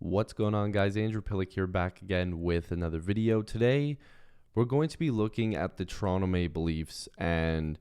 What's going on, guys? Andrew Piluk here, back again with another video. Today, we're going to be looking at the Toronto Maple Leafs, and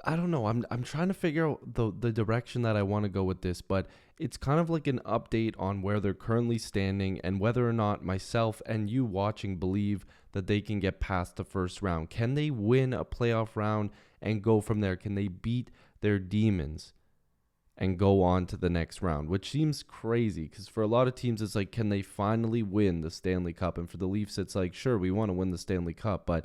I don't know. I'm trying to figure out the direction that I want to go with this, but it's kind of like an update on where they're currently standing and whether or not myself and you watching believe that they can get past the first round. Can they win a playoff round and go from there? Can they beat their demons and go on to the next round, which seems crazy because for a lot of teams, it's like, can they finally win the Stanley Cup? And for the Leafs, it's like, sure, we want to win the Stanley Cup, but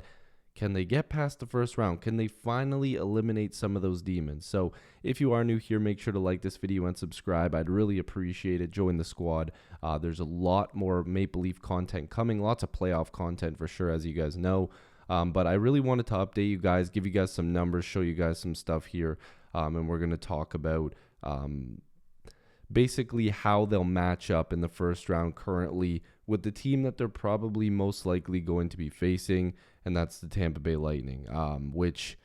can they get past the first round? Can they finally eliminate some of those demons? So if you are new here, make sure to like this video and subscribe. I'd really appreciate it. Join the squad. There's a lot more Maple Leaf content coming, lots of playoff content for sure, as you guys know. But I really wanted to update you guys, give you guys some numbers, show you guys some stuff here. And we're going to talk about basically how they'll match up in the first round currently with the team that they're probably most likely going to be facing, and that's the Tampa Bay Lightning, which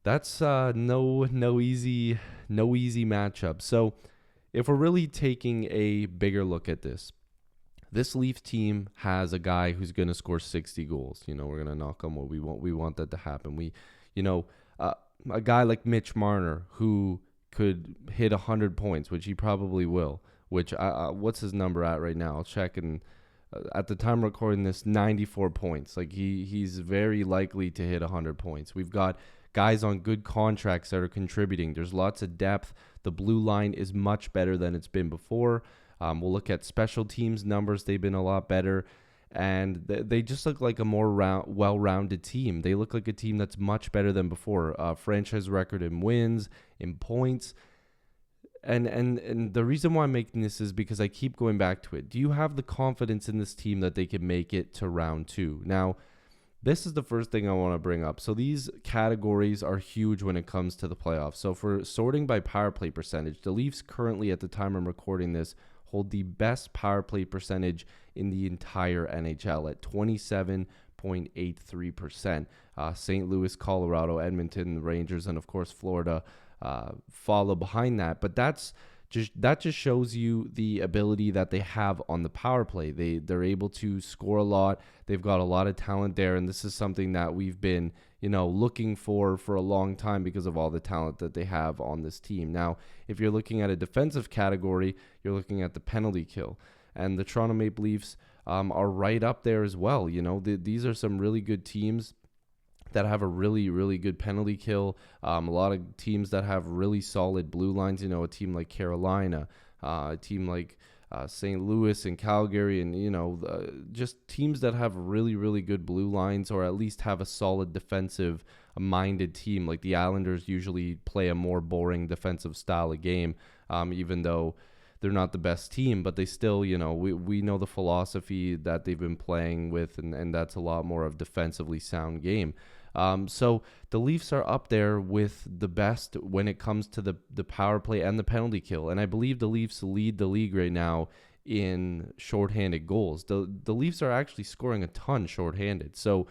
that's no easy matchup. So if we're really taking a bigger look at this Leaf team has a guy who's going to score 60 goals. You know, we're going to knock on what we want. We want that to happen. A guy like Mitch Marner who could hit 100 points, which he probably will. Which what's his number at right now? I'll check. And at the time recording this, 94 points. Like he's very likely to hit 100 points. We've got guys on good contracts that are contributing. There's lots of depth. The blue line is much better than it's been before. We'll look at special teams numbers. They've been a lot better. And they just look like a more well-rounded team. They look like a team that's much better than before. Franchise record in wins, in points. And the reason why I'm making this is because I keep going back to it. Do you have the confidence in this team that they can make it to round two? Now, this is the first thing I want to bring up. So these categories are huge when it comes to the playoffs. So for sorting by power play percentage, the Leafs currently, at the time I'm recording this, hold the best power play percentage in the entire NHL at 27.83%. St. Louis, Colorado, Edmonton, the Rangers, and of course Florida follow behind that. But that just shows you the ability that they have on the power play. They're able to score a lot. They've got a lot of talent there, and this is something that we've been looking for a long time because of all the talent that they have on this team. Now, if you're looking at a defensive category, you're looking at the penalty kill, and the Toronto Maple Leafs are right up there as well. These are some really good teams that have a really, really good penalty kill. A lot of teams that have really solid blue lines. A team like Carolina, a team like St. Louis and Calgary, and just teams that have really, really good blue lines, or at least have a solid defensive-minded team. Like the Islanders usually play a more boring defensive style of game, even though they're not the best team, but they still, we know the philosophy that they've been playing with, and that's a lot more of defensively sound game. So the Leafs are up there with the best when it comes to the power play and the penalty kill. And I believe the Leafs lead the league right now in shorthanded goals. The Leafs are actually scoring a ton shorthanded. So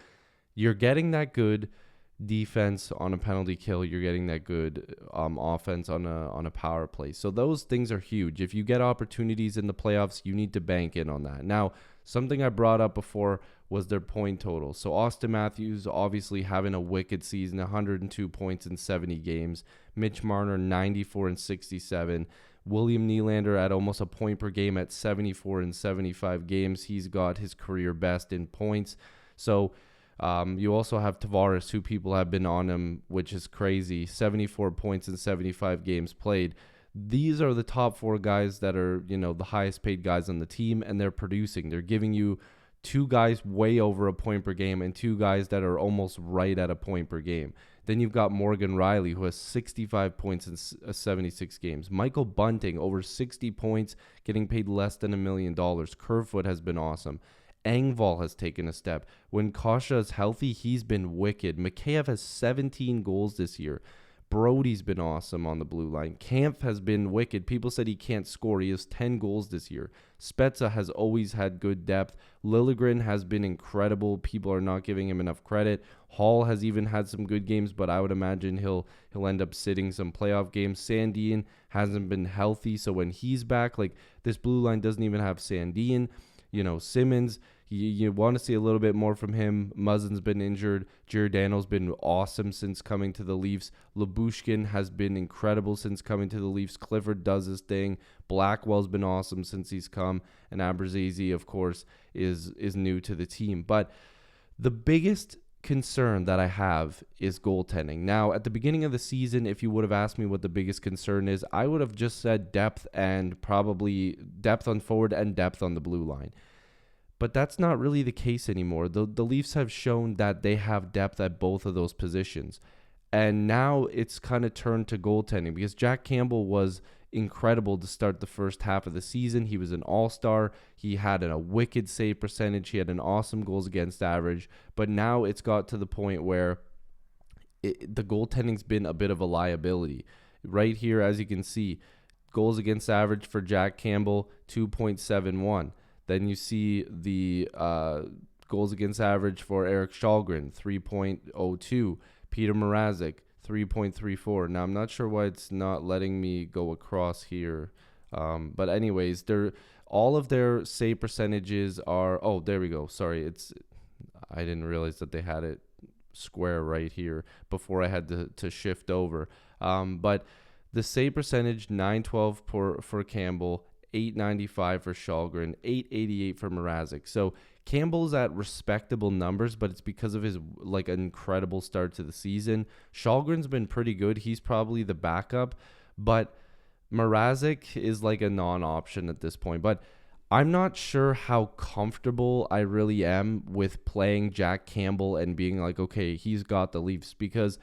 you're getting that good defense on a penalty kill. You're getting that good offense on a power play. So those things are huge. If you get opportunities in the playoffs, you need to bank in on that. Now, something I brought up before was their point total. So Austin Matthews obviously having a wicked season, 102 points in 70 games. Mitch Marner, 94 and 67. William Nylander at almost a point per game at 74 in 75 games. He's got his career best in points. So you also have Tavares, who people have been on him, which is crazy. 74 points in 75 games played. These are the top four guys that are, the highest paid guys on the team, and they're producing. They're giving you two guys way over a point per game and two guys that are almost right at a point per game. Then you've got Morgan Riley, who has 65 points in 76 games. Michael Bunting, over 60 points, getting paid less than $1 million. Kerfoot has been awesome. Engvall has taken a step. When Kasha is healthy, he's been wicked. Mikheyev has 17 goals this year. Brody's been awesome on the blue line. Kampf has been wicked. People said he can't score. He has 10 goals this year. Spezza has always had good depth. Liljegren has been incredible. People are not giving him enough credit. Hall has even had some good games, but I would imagine he'll end up sitting some playoff games. Sandin hasn't been healthy, so when he's back, like, this blue line doesn't even have Sandin. Simmons, you want to see a little bit more from him. Muzzin's been injured. Giordano's been awesome since coming to the Leafs. Lyubushkin has been incredible since coming to the Leafs. Clifford does his thing. Blackwell's been awesome since he's come. And Abruzzese, of course, is new to the team. But the biggest concern that I have is goaltending. Now, at the beginning of the season, if you would have asked me what the biggest concern is, I would have just said depth, and probably depth on forward and depth on the blue line. But that's not really the case anymore. The Leafs have shown that they have depth at both of those positions. And now it's kind of turned to goaltending, because Jack Campbell was incredible to start the first half of the season. He was an all-star. He had a wicked save percentage. He had an awesome goals against average. But now it's got to the point where the goaltending's been a bit of a liability. Right here, as you can see, goals against average for Jack Campbell, 2.71. Then you see the goals against average for Erik Källgren, 3.02. Peter Mrazek, 3.34. Now, I'm not sure why it's not letting me go across here. But anyways, all of their save percentages are... Oh, there we go. Sorry, I didn't realize that they had it square right here before I had to shift over. But the save percentage, 912 for Campbell, 895 for Källgren, 888 for Mrazek. So Campbell's at respectable numbers, but it's because of his incredible start to the season. Källgren's been pretty good. He's probably the backup, but Mrazek is like a non-option at this point. But I'm not sure how comfortable I really am with playing Jack Campbell and being like, okay, he's got the Leafs, because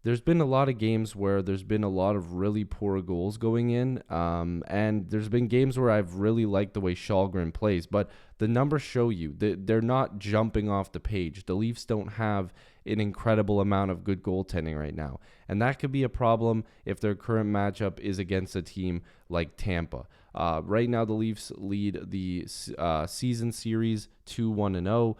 there's been a lot of games where there's been a lot of really poor goals going in, and there's been games where I've really liked the way Källgren plays, but the numbers show you that they're not jumping off the page. The Leafs don't have an incredible amount of good goaltending right now, and that could be a problem if their current matchup is against a team like Tampa. Right now, the Leafs lead the season series 2-1-0.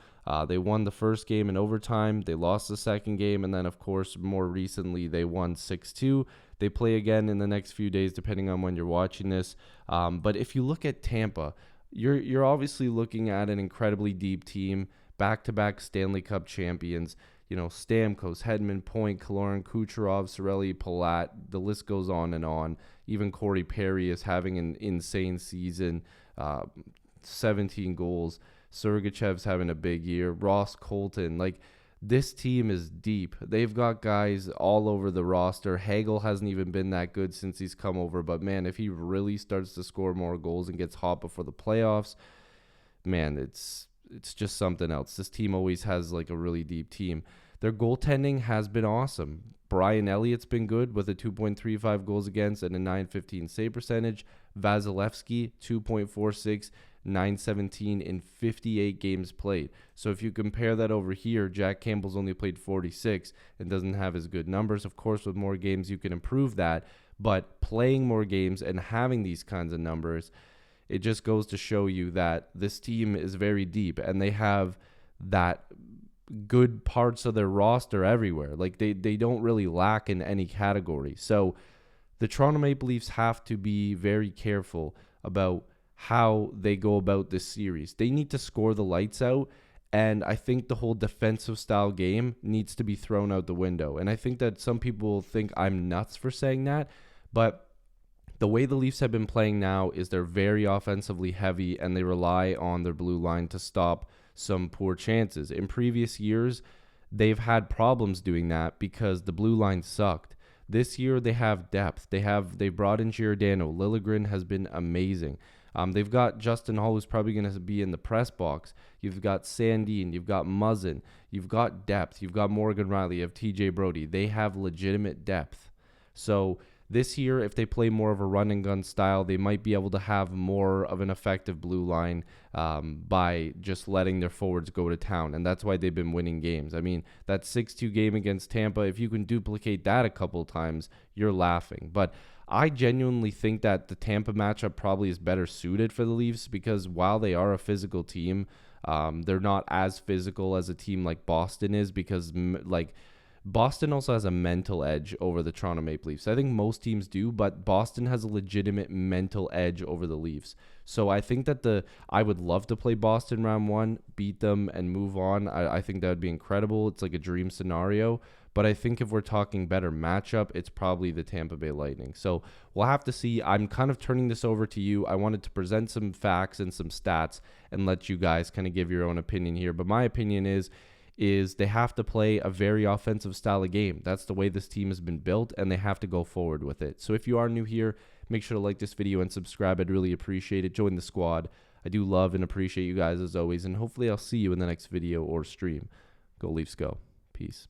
They won the first game in overtime. They lost the second game. And then, of course, more recently, they won 6-2. They play again in the next few days, depending on when you're watching this. But if you look at Tampa, you're obviously looking at an incredibly deep team, back-to-back Stanley Cup champions. Stamkos, Hedman, Point, Kaloran, Kucherov, Cirelli, Palat, the list goes on and on. Even Corey Perry is having an insane season, 17 goals. Sergachev's having a big year. Ross Colton, this team is deep. They've got guys all over the roster. Hagel hasn't even been that good since he's come over, but man, if he really starts to score more goals and gets hot before the playoffs, man, it's just something else. This team always has a really deep team. Their goaltending has been awesome. Brian Elliott's been good with a 2.35 goals against and a 915 save percentage. Vasilevsky, 2.46, 917 in 58 games played. So if you compare that over here, Jack Campbell's only played 46 and doesn't have as good numbers. Of course, with more games, you can improve that. But playing more games and having these kinds of numbers, it just goes to show you that this team is very deep, and they have that good parts of their roster everywhere. They don't really lack in any category. So the Toronto Maple Leafs have to be very careful about how they go about this series. They need to score the lights out, and I think the whole defensive style game needs to be thrown out the window. And I think that some people will think I'm nuts for saying that, but the way the Leafs have been playing now is they're very offensively heavy, and they rely on their blue line to stop some poor chances. In previous years, they've had problems doing that because the blue line sucked. This year, they have depth. They brought in Giordano. Liljegren has been amazing. They've got Justin Hall, who's probably going to be in the press box. You've got Sandin. You've got Muzzin. You've got depth. You've got Morgan Riley. You have TJ Brody. They have legitimate depth. So This year, if they play more of a run and gun style, they might be able to have more of an effective blue line by just letting their forwards go to town. And that's why they've been winning games. I mean, that 6-2 game against Tampa, if you can duplicate that a couple of times, you're laughing. But I genuinely think that the Tampa matchup probably is better suited for the Leafs because while they are a physical team, they're not as physical as a team like Boston is because Boston also has a mental edge over the Toronto Maple Leafs. I think most teams do, but Boston has a legitimate mental edge over the Leafs. So I think that I would love to play Boston round one, beat them, and move on. I think that would be incredible. It's like a dream scenario. But I think if we're talking better matchup, it's probably the Tampa Bay Lightning. So we'll have to see. I'm kind of turning this over to you. I wanted to present some facts and some stats and let you guys kind of give your own opinion here. But my opinion is they have to play a very offensive style of game. That's the way this team has been built, and they have to go forward with it. So if you are new here, make sure to like this video and subscribe. I'd really appreciate it. Join the squad. I do love and appreciate you guys as always, and hopefully I'll see you in the next video or stream. Go Leafs go. Peace.